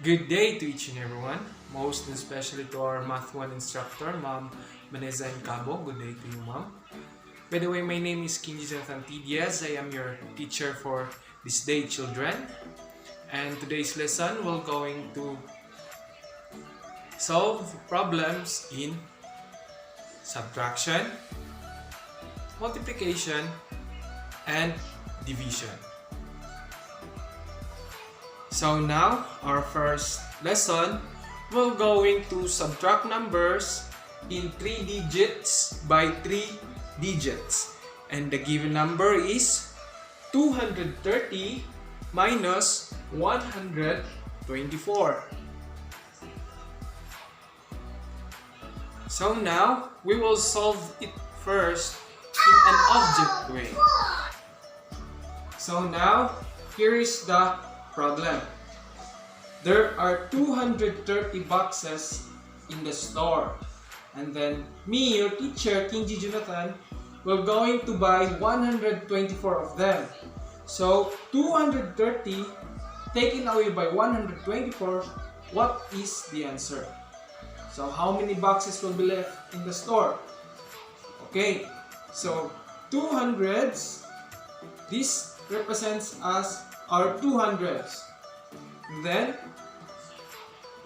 Good day to each and everyone, most especially to our Math 1 instructor, Ma'am Maneza Cabo. Good day to you, Ma'am. By the way, my name is Kinji Jonathan T. Diaz. I am your teacher for this day, children. And today's lesson, we're going to solve problems in subtraction, multiplication, and division. So now, our first lesson, we're going to subtract numbers in 3 digits by 3 digits. And the given number is 230 minus 124. So now, we will solve it first in an object way. So now, here is the problem. There are 230 boxes in the store, and then me, your teacher, Kinji Jonathan, we're going to buy 124 of them. So 230 taken away by 124, what is the answer? So how many boxes will be left in the store? Okay, so 200s, this represents as our 200s. And then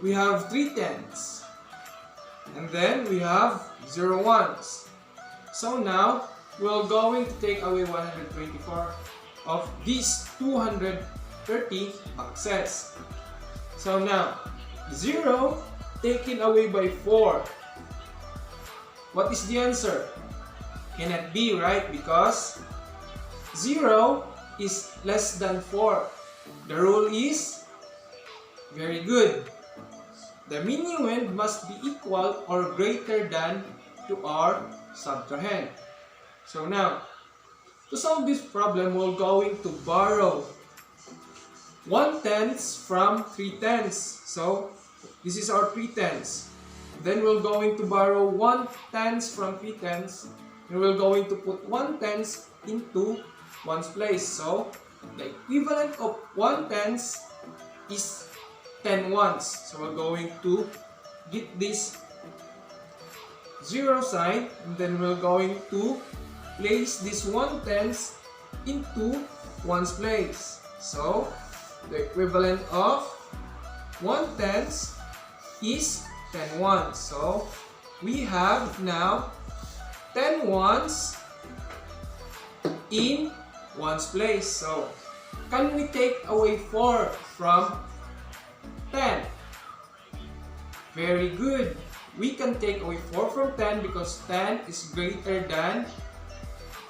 we have 3 tens. And then we have 0 ones. So now we're going to take away 124 of these 230 boxes. So now 0 taken away by 4. What is the answer? Cannot be, right? Because 0 is less than 4. The rule is very good. The minuend must be equal or greater than to our subtrahend. So now, to solve this problem, we're going to borrow 1/10 from 3/10. So this is our 3/10. Then we're going to borrow 1/10 from 3/10, and we're going to put 1/10 into ones place. So the equivalent of 1/10 is 10 ones. So we're going to get this 0 sign, and then we're going to place this 1/10 into ones place. So the equivalent of 1/10 is 10 ones. So we have now 10 ones in ones place. So can we take away 4 from 10? Very good. We can take away 4 from 10 because 10 is greater than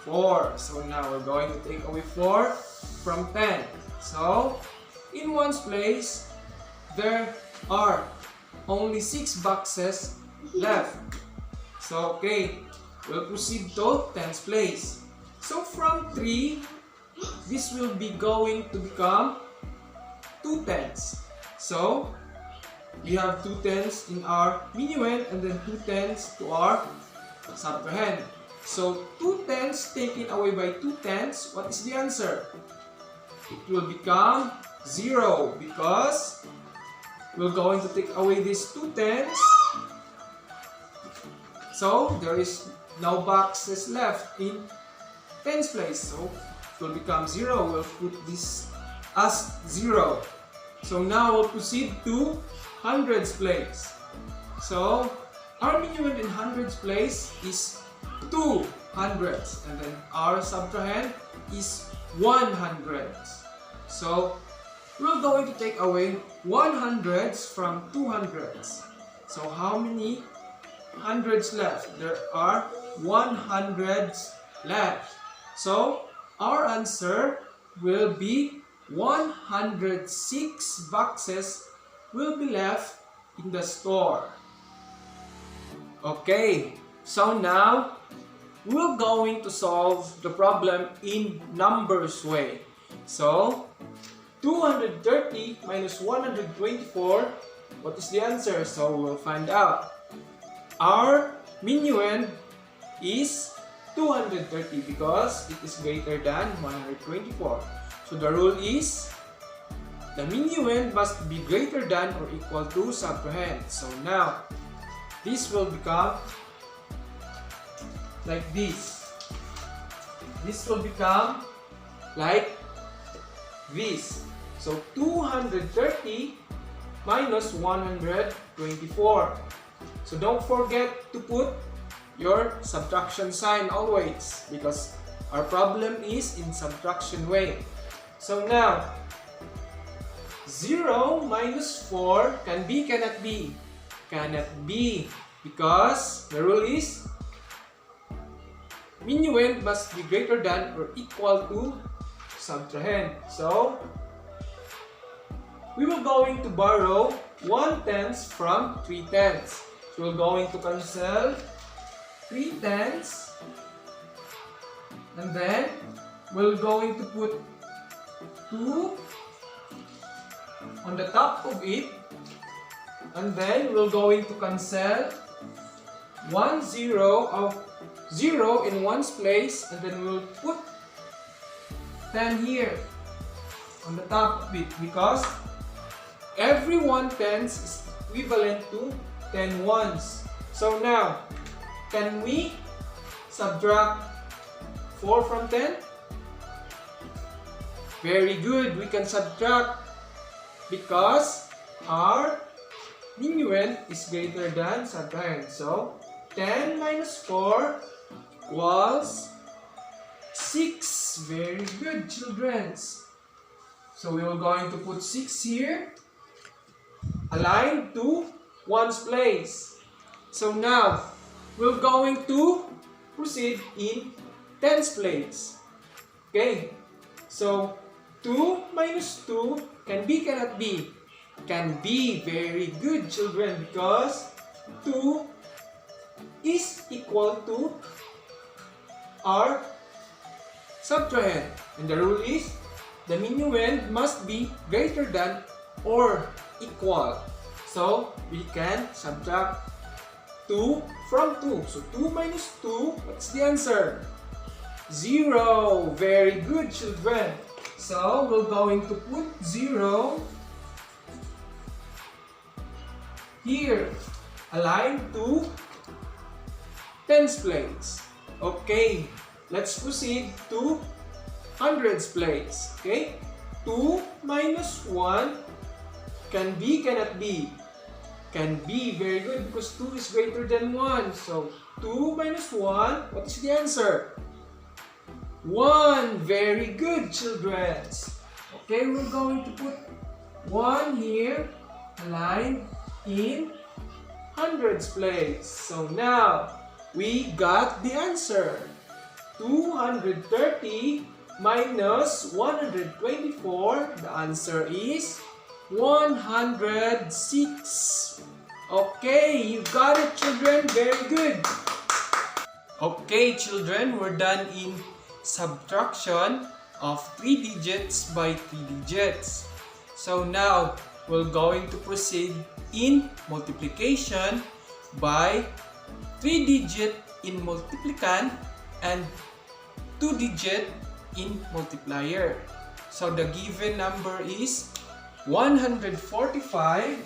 4. So now we're going to take away 4 from 10. So in ones place, there are only 6 boxes left. So okay, we'll proceed to tens place. So from 3, this will be going to become 2 tens. So we have 2 tens in our minuend and then 2 tens to our subtrahend. So 2 tens taken away by 2 tens, what is the answer? It will become 0 because we're going to take away these 2 tens. So there is no boxes left in tens place. So it will become 0. We'll put this as 0. So now we'll proceed to hundreds place. So our minuend in hundreds place is 2 hundreds, and then our subtrahend is 100. So we're going to take away 100s from 200s. So how many hundreds left? There are 100s left. So our answer will be 106 boxes will be left in the store. Okay, so now we're going to solve the problem in numbers way. So 230 minus 124, what is the answer? So we'll find out. Our minuend is 230 because it is greater than 124. So the rule is the minuend must be greater than or equal to subtrahend. So now, this will become like this. This will become like this. So 230 minus 124. So don't forget to put your subtraction sign always, because our problem is in subtraction way. So now, 0 minus 4 can be, cannot be? Cannot be, because the rule is minuend must be greater than or equal to subtrahend. So we will going to borrow 1/10 from 3/10. So we're going to cancel 3/10, and then we're going to put 2 on the top of it, and then we're going to cancel 1 0 of 0 in one's place, and then we'll put 10 here on the top of it, because every 1/10 is equivalent to 10 ones. So now, can we subtract 4 from 10? Very good, we can subtract, because our minuend is greater than subtrahend. So 10 minus 4 equals 6. Very good, children. So we are going to put 6 here, aligned to 1's place. So now, we're going to proceed in 10's place. Okay, so 2 minus 2 can be, cannot be? Can be. Very good, children, because 2 is equal to our subtrahend. And the rule is, the minuend must be greater than or equal. So, we can subtract 2 from 2. So, 2 minus 2, what's the answer? 0. Very good, children. So, we're going to put 0 here, aligned to 10's place. Okay, let's proceed to 100's place. Okay, 2 minus 1 can be, cannot be? Can be. Very good, because 2 is greater than 1. So 2 minus 1, what is the answer? 1. Very good, children. Okay, we're going to put 1 here, aligned in 100's place. So now, we got the answer. 230 minus 124, the answer is 106. Okay, you got it, children. Very good. Okay, children, we're done in subtraction of 3 digits by 3 digits. So now, we're going to proceed in multiplication by 3 digit in multiplicand and 2 digit in multiplier. So the given number is 145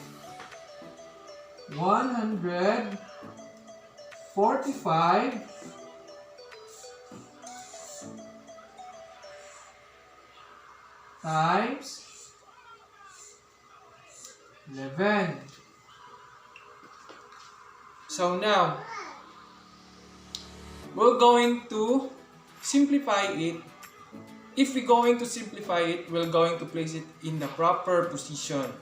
times 11. So now, we're going to simplify it. If we're going to simplify it, we're going to place it in the proper position.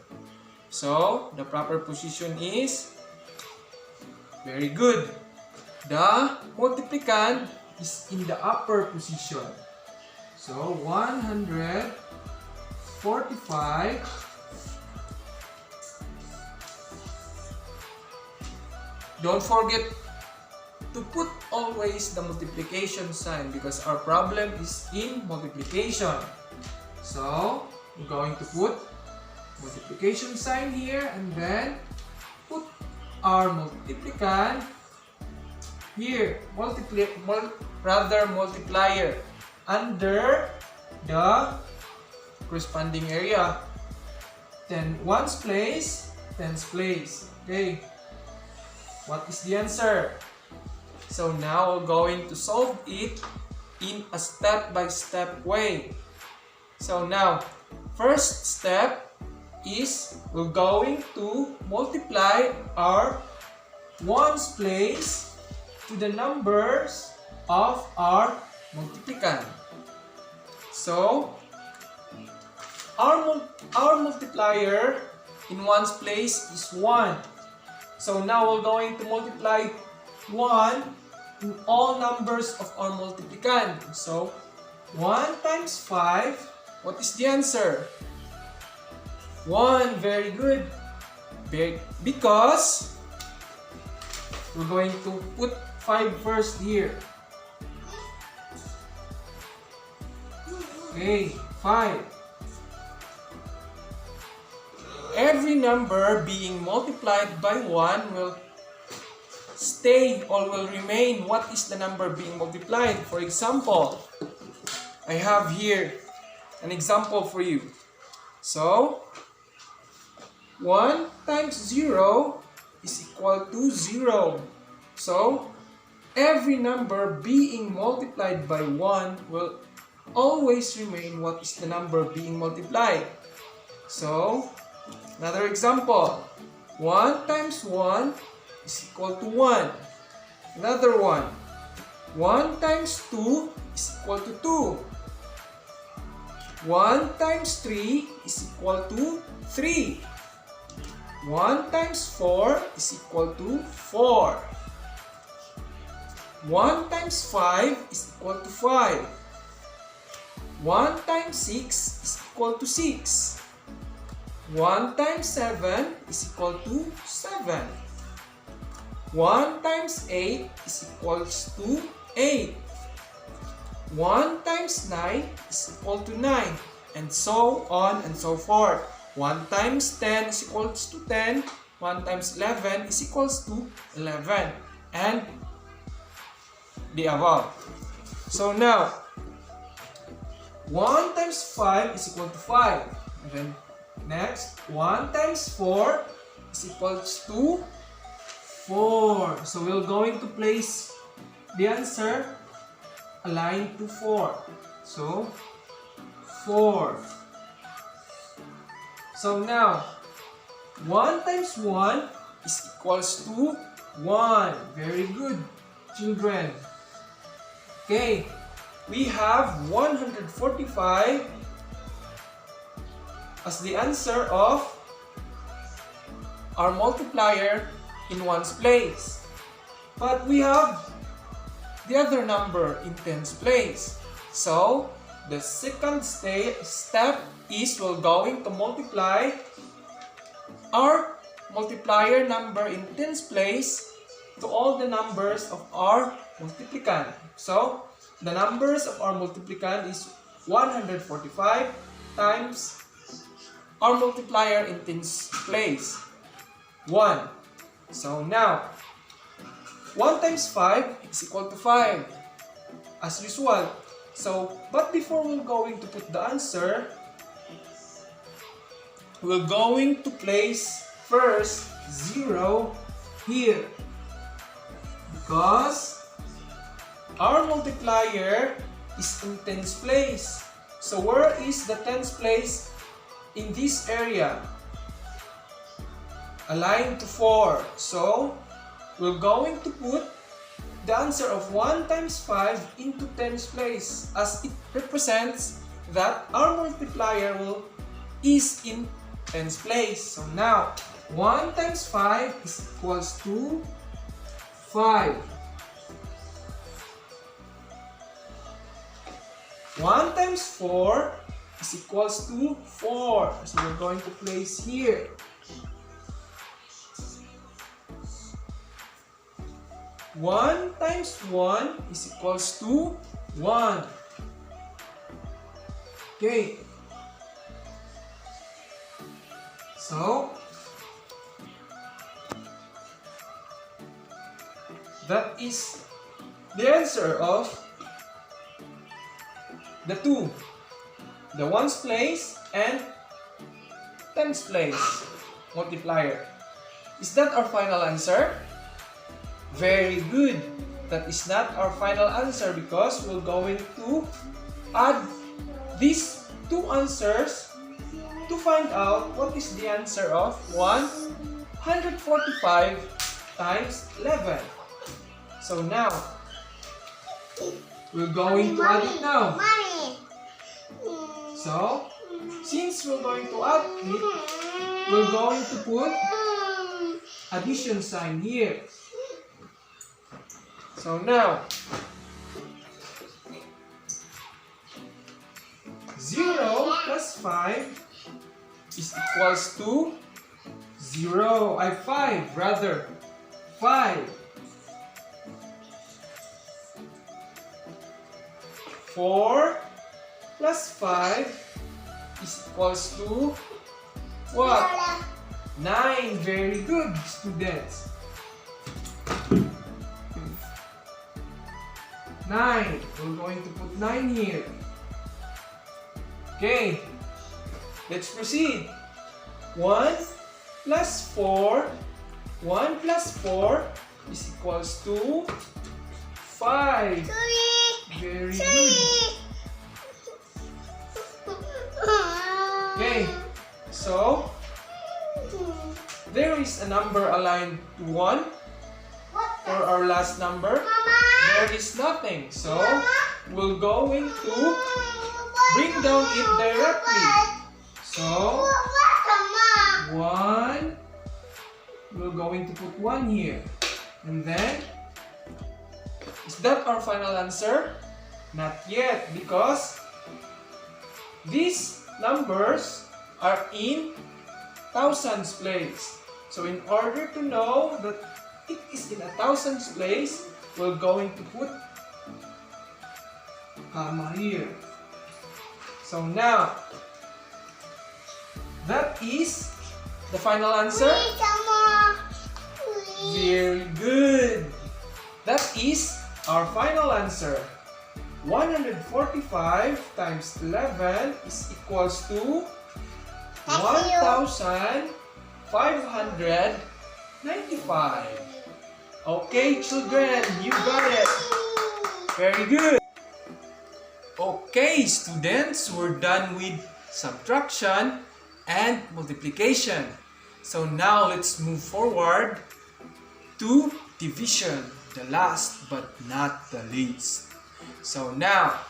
So, the proper position is, very good, the multiplicand is in the upper position. So, 145 don't forget to put always the multiplication sign, because our problem is in multiplication. So, we're going to put multiplication sign here, and then put our multiplicand here, multiplier under the corresponding area. ones place, tens place. Okay. What is the answer? So now we're going to solve it in a step-by-step way. So now, first step is we're going to multiply our ones place to the numbers of our multiplicand. So, our multiplier in ones place is 1. So now we're going to multiply 1 in all numbers of our multiplicand. So, 1 times 5, what is the answer? 1, very good. Because we're going to put 5 first here. Okay, 5. Every number being multiplied by 1 will stay or will remain what is the number being multiplied. For example, I have here an example for you. So, 1 times 0 is equal to 0. So, every number being multiplied by 1 will always remain what is the number being multiplied. So, another example. 1 times 1 is equal to 1. Another one. 1 times 2 is equal to 2. 1 times 3 is equal to 3. 1 times 4 is equal to 4. 1 times 5 is equal to 5. 1 times 6 is equal to 6. 1 times 7 is equal to 7. 1 times 8 is equals to 8. 1 times 9 is equal to 9. And so on and so forth. 1 times 10 is equals to 10. 1 times 11 is equals to 11. And the above. So now, 1 times 5 is equal to 5. And then next, 1 times 4 is equals to 4. So we're going to place the answer aligned to 4. So, 4. So now, 1 times 1 is equals to 1. Very good, children. Okay, we have 145 as the answer of our multiplier in ones place. But we have the other number in tens place. So, the second step is we're going to multiply our multiplier number in tens place to all the numbers of our multiplicand. So, the numbers of our multiplicand is 145 times our multiplier in tens place, 1. So now, 1 times 5 is equal to 5, as usual. So, but before we're going to put the answer, we're going to place first 0 here. Because our multiplier is in tens place. So, where is the tens place in this area? Aligned to 4. So, we're going to put the answer of 1 times 5 into tens place, as it represents that our multiplier is in tens place. So now, 1 times 5 is equals to 5. 1 times 4 is equals to 4. So we're going to place here. 1 times 1 is equals to 1. Okay. So, that is the answer of the two. The ones place and tens place multiplier. Is that our final answer? Very good. That is not our final answer because we're going to add these two answers to find out what is the answer of 145 times 11. So now, we're going to add it now. So, since we're going to add it, we're going to put addition sign here. So now, 0 plus 5 is equals to 5 rather. 5. 4 plus 5 is equals to what? 9. Very good, students. 9. We're going to put 9 here. Okay. Let's proceed. 1 plus 4. 1 plus 4 is equals to 5. Very good. Okay. So, there is a number aligned to 1 for our last number. There is nothing. So, we're going to bring down it directly. So, 1. We're going to put 1 here. And then, is that our final answer? Not yet, because these numbers are in thousands place. So in order to know that it is in a thousands place, we're going to put comma here. So now, that is the final answer. Very good. That is our final answer. 145 times 11 is equals to 1,595. Okay, children, you got it. Very good. Okay, students, we're done with subtraction and multiplication. So now let's move forward to division, the last but not the least. So now,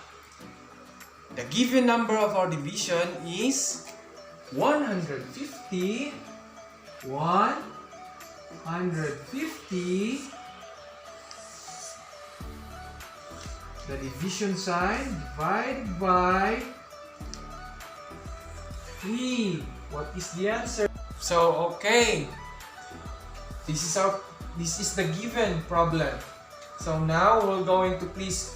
the given number of our division is 150. 150. The division sign divided by 3. What is the answer? So, okay. This is the given problem. So now we're going to place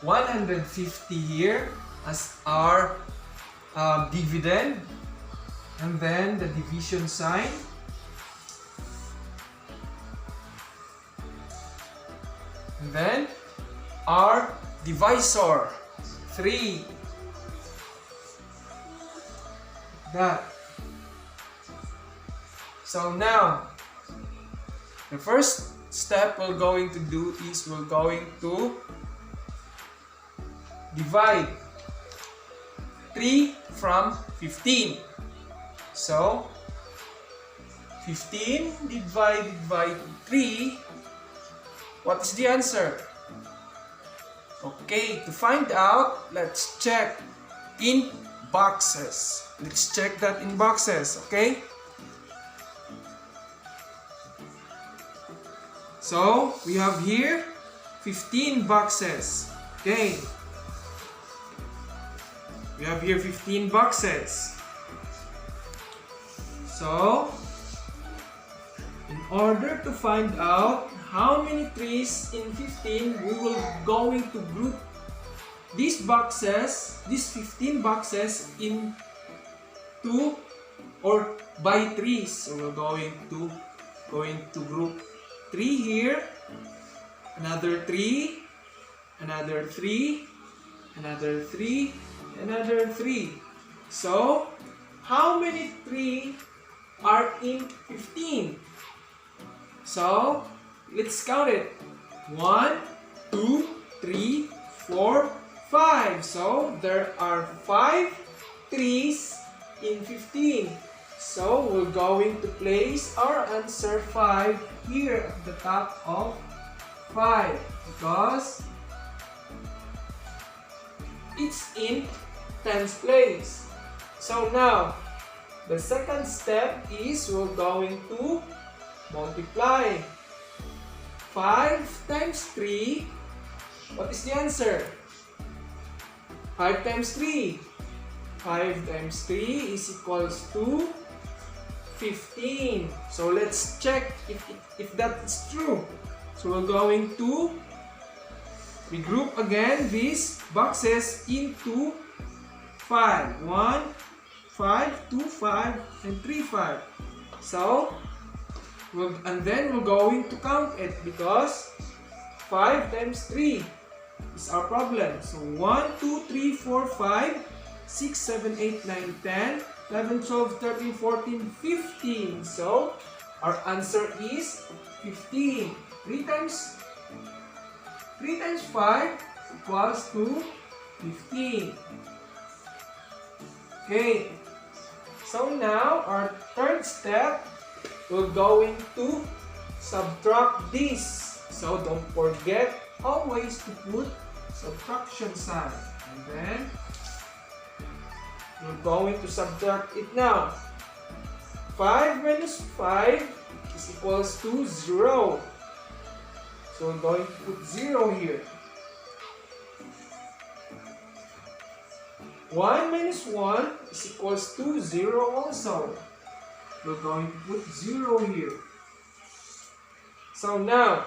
150 here as our dividend, and then the division sign, and then our divisor 3. That. So now, the first step we're going to do is we're going to divide 3 from 15. So, 15 divided by 3, what is the answer? Okay, to find out, let's check in boxes. Let's check that in boxes, okay? So, we have here 15 boxes. Okay. We have here 15 boxes. So, in order to find out how many trees in 15, we will going to group these boxes, these 15 boxes in 2 or by trees. So, we're going to group 3 here, another 3, another 3, another 3, another 3. So, how many 3 are in 15? So, let's count it. 1, 2, 3, 4, 5. So, there are 5 3s in 15. So, we're going to place our answer 5 here at the top of 5 because it's in tens place. So now, the second step is we're going to multiply. 5 times 3, what is the answer? 5 times 3. 5 times 3 is equals to 15. So let's check if that is true. So we're going to regroup again these boxes into 5. 1, 5, 2, 5, and 3, 5. So, and then we're going to count it because 5 times 3 is our problem. So 1, 2, 3, 4, 5, 6, 7, 8, 9, 10, 11, 12, 13, 14, 15. So, our answer is 15. 3 times 5 equals to 15. Okay. So now, our third step, we're going to subtract this. So, don't forget always to put subtraction sign. And then, we're going to subtract it now. 5 minus 5 is equals to 0. So we're going to put 0 here. 1 minus 1 is equals to 0 also. We're going to put 0 here. So now,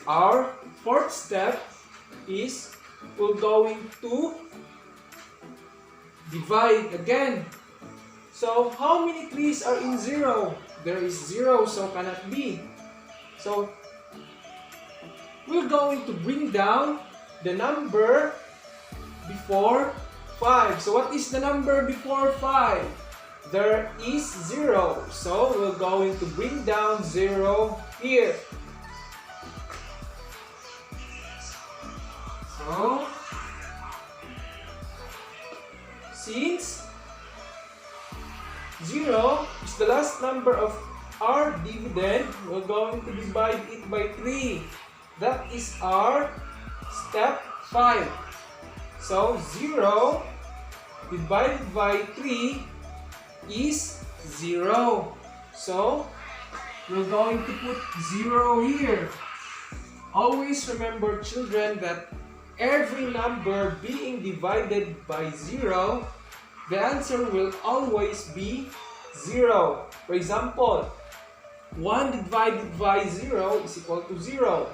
our fourth step is we're going to divide again. So, how many 3's are in 0? There is 0, so cannot be. So, we're going to bring down the number before 5. So, what is the number before 5? There is 0. So, we're going to bring down 0 here. So, since 0 is the last number of our dividend, we're going to divide it by 3. That is our step 5. So 0 divided by 3 is 0. So we're going to put 0 here. Always remember, children, that every number being divided by 0, the answer will always be 0. For example, 1 divided by 0 is equal to 0.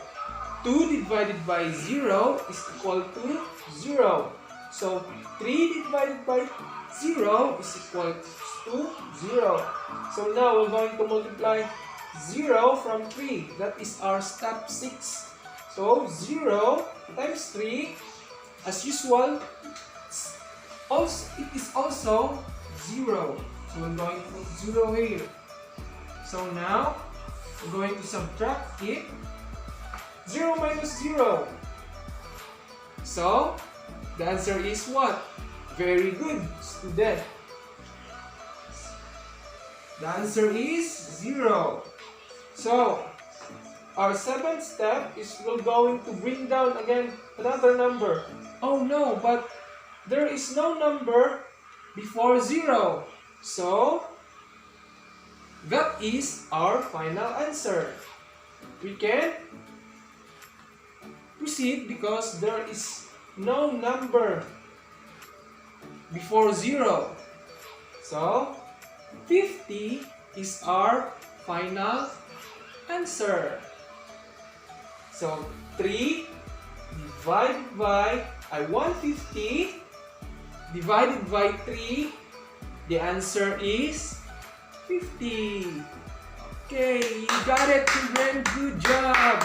2 divided by 0 is equal to 0. So, 3 divided by 0 is equal to 0. So now we're going to multiply 0 from 3. That is our step 6. So, 0 times 3, as usual, it is also 0. So, we're going to put 0 here. So, now, we're going to subtract it. 0 minus 0. So, the answer is what? Very good, student. The answer is 0. So, our seventh step is we're going to bring down again another number. Oh no, but there is no number before 0. So, that is our final answer. We can proceed because there is no number before 0. So, 50 is our final answer. So, 3 divided by 150 divided by 3, the answer is 50. Okay, you got it, children. Good job.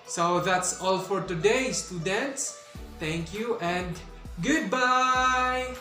So that's all for today, students. Thank you and Goodbye!